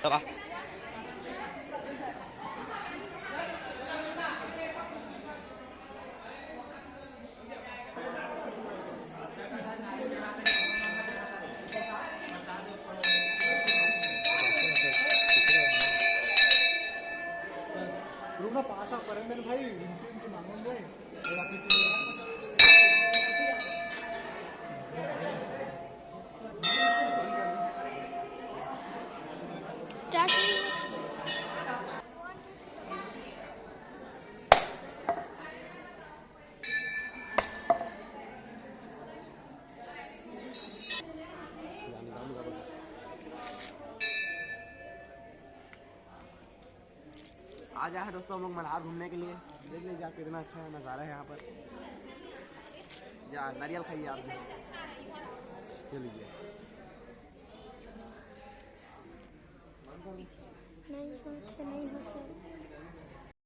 तरह। रुकना पास आप करेंगे भाई आज आए हैं दोस्तों हम लोग मल्हार घूमने के लिए। देख लीजिए आप कितना अच्छा है नज़ारा है यहाँ पर। या नारियल खाइए आप भी। ले लीजिए। नहीं होते।